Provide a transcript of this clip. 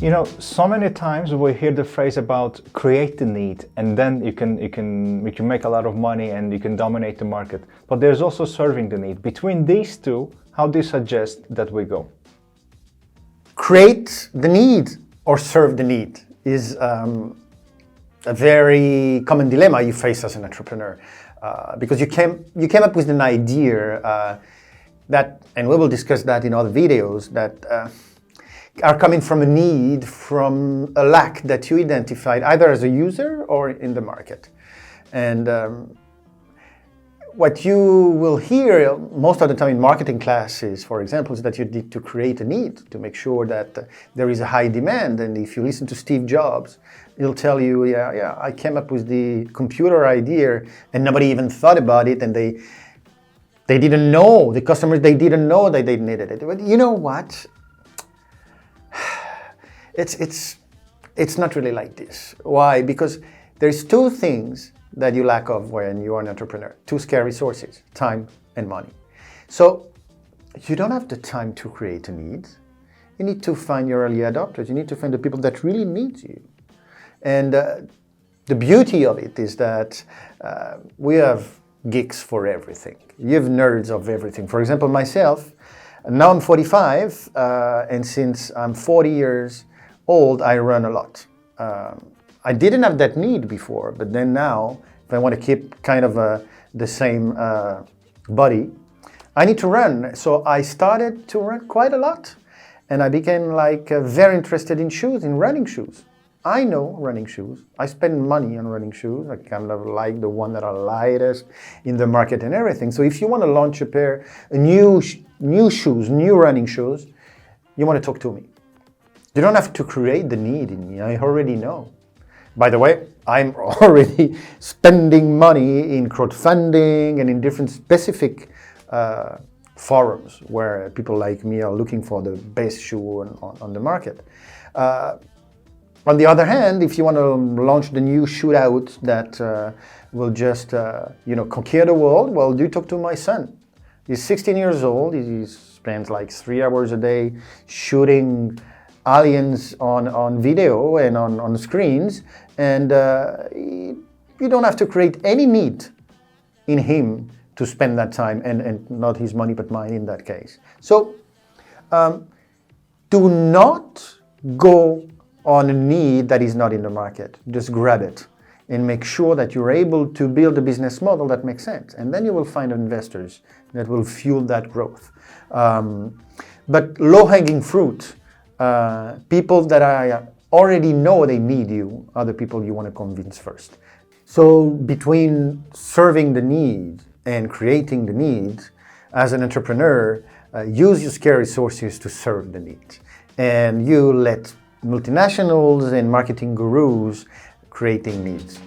You know, so many times we hear the phrase about create the need, and then you can make a lot of money and you can dominate the market. But there's also serving the need. Between these two, how do you suggest that we go? Create the need or serve the need is a very common dilemma you face as an entrepreneur, because you came up with an idea that, and we will discuss that in other videos, that are coming from a need, from a lack that you identified either as a user or in the market. And what you will hear most of the time in marketing classes, for example, is that you need to create a need to make sure that there is a high demand. And if you listen to Steve Jobs, he'll tell you, yeah, I came up with the computer idea and nobody even thought about it, and they didn't know, the customers, they didn't know that they needed it. But you know what? It's not really like this. Why? Because there's two things that you lack of when you are an entrepreneur. Two scarce resources, time and money. So you don't have the time to create a need. You need to find your early adopters. You need to find the people that really need you. And the beauty of it is that we have geeks for everything. You have nerds of everything. For example, myself, now I'm 45, and since I'm 40 years old, I run a lot. I didn't have that need before, but then now, if I want to keep kind of the same body, I need to run. So I started to run quite a lot, and I became like very interested in shoes, in running shoes. I know running shoes. I spend money on running shoes. I kind of like the one that are lightest in the market and everything. So if you want to launch a pair of new shoes, new running shoes, you want to talk to me. You don't have to create the need in me. I already know. By the way, I'm already spending money in crowdfunding and in different specific forums where people like me are looking for the best shoe on the market. On the other hand, if you want to launch the new shootout that will just conquer the world, well, do talk to my son. He's 16 years old. He spends like 3 hours a day shooting aliens on video and on screens, and you don't have to create any need in him to spend that time, and not his money but mine in that case. So do not go on a need that is not in the market. Just grab it and make sure that you're able to build a business model that makes sense, and then you will find investors that will fuel that growth. But low-hanging fruit, people that I already know they need you, are the people you want to convince first. So between serving the need and creating the need, as an entrepreneur, use your scarce resources to serve the need. And you let multinationals and marketing gurus creating needs.